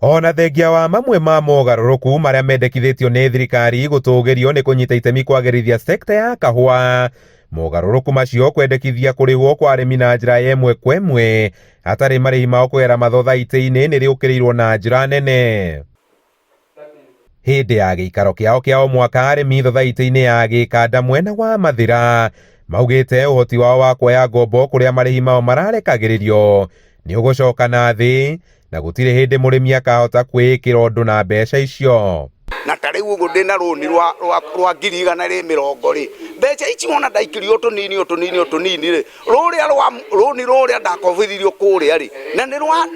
Ona thengia wa mamwe ma mogarũrũku marĩa mendekithĩtio nĩ thirikari gũtũgĩrio nĩ kũnyita itemi kwagĩrithia sekta ya kahua, mogarũrũku macio kwendekithia kũrĩhwo kwa arĩmi na njĩra ya ĩmwe kwa ĩmwe hatarĩ marĩhi mao kũgerera mathothaitĩ-inĩ nĩ rĩũkĩrĩirwo na njĩra nene. Hĩndĩ ya gĩikaro kĩao kĩa o mwaka, arĩmi thothaitĩ-inĩ ya Gĩkanda mwena wa Mathĩra maugĩte ũhoti wao wa kuoya ngombo kũrĩa marĩhi mao mararekagĩrĩrio nĩ ũgũcoka na thĩ, na gũtirĩ hĩndĩ mũrĩmi akahota kwĩĩkĩra ũndũ na mbeca icio. Na tarĩ ũguo ndĩna rũni rwa 120,000 mbeca ici wona ndaikirio tũnini rĩ, rũni rũrĩa ndakobithirio kũrĩa rĩ,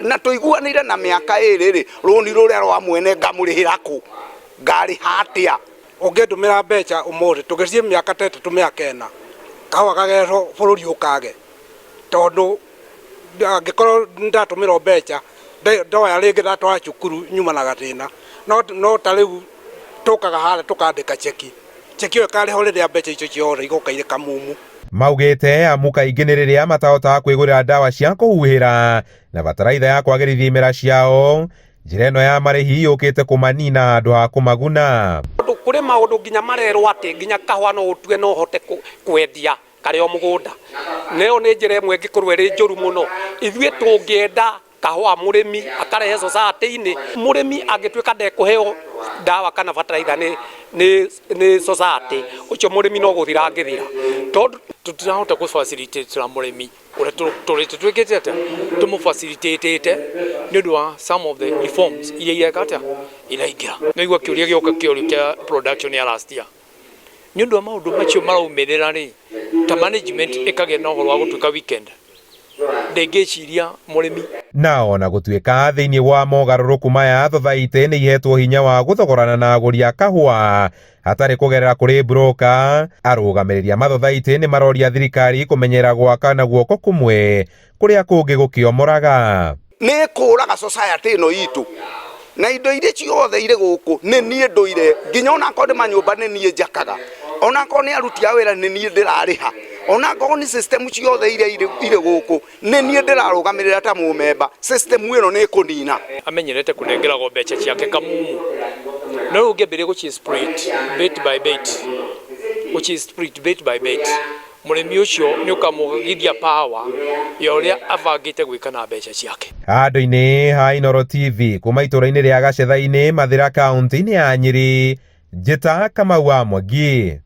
na tũiguanĩire na mĩaka ĩrĩ rĩ, rũni rũrĩa rwa mwene ngamũrĩhĩra kũ, ngarĩha atĩa? Ũngĩndũmĩra mbeca ũmũthĩ tũgĩcie mĩaka ta 3 mĩaka 4 kahua kagerwo bũrũri ũkage, tondũ angĩkorwo ndatũmĩra mbeca ndoya rĩngĩ ndatwara cukuru nyuma na gathĩna, no ta rĩu tũkaga harĩa tũkandĩka cheki ĩyo ĩkarĩho rĩrĩa mbeca icio ciothe igoka irĩ kamumu. Maugĩte amu kaingĩ nĩ rĩrĩa matahotaga kwĩgũrĩra ndawa cia kũhuhĩra na bataraitha ya kwagĩrithia imera ciao, njĩra ĩno ya marĩhi yũkĩte kũmanina handũ ha kũmaguna. Kũrĩ maũndũ nginya marerwo atĩ nginya kahua no ũtue no ũhote kwendia karĩ o mũgũnda. Nĩyo nĩ njĩra ĩmwe ĩngĩkorwo ĩrĩ njũru mũno. Ithuĩ tũngĩenda kahua mũrĩmi akarehe society-inĩ, mũrĩmi angĩtuĩka ndekũheo ndawa kana bataraitha nĩ society, ũcio mũrĩmi no gũthira angĩthira, tondũ tũtirahota gũ-facilitate mũrĩmi ũrĩa tũrĩtũĩkĩte atĩa tũmũ-facilitate nĩ ũndũ wa some of the reforms iria ireka atĩa iraingĩra. Nĩguo kĩũria gĩoka kĩũria kĩa production ya last year. Nĩ ũndũ wa maũndũ macio maraumĩrĩra rĩ, ta management ĩkagĩa na ũhoro wa gũtuĩka weekend ndĩngĩciria mũrĩmi. Na ona gũtuĩka thĩinĩ wa mogarũrũku maya thothaitĩ nĩ ihetwo hinya wa gũthogorana na agũri a kahua hatarĩ kũgerera kũrĩ broker, arũgamĩrĩri a mathothaitĩ nĩ maroria thirikari kũmenyera gwaka na guoko kũmwe kũrĩa kũngĩ gũkĩomoraga. Nĩ kũraga society ĩno itũ, na indo iria ciothe irĩ gũkũ nĩ niĩ ndũire, nginya onakorwo nĩ manyũmba nĩ niĩ njakaga, onakorwo nĩ aruti a wĩra nĩ niĩ ndĩrarĩha, onakorwo nĩ system ciothe iria irĩ gũkũ nĩ niĩ ndĩrarũgamĩrĩra ta mũmemba, system ĩno nĩ kũnina. Amenyerete kũnengeragwo mbeca ciake kamumu, no ũngĩambĩrĩria gũci-split bit by bit, gũci-split bit by bit, mũrĩmi ũcio nĩ ũkamũgithia power ya ũrĩa abangĩte gwĩka na mbeca ciake. Handũ-inĩ ha Inooro TV kuma itũra-inĩ rĩa Gacetha-inĩ, Mathĩra kaunti-inĩ ya Nyĩrĩ, njĩta Kamau wa Mwangi.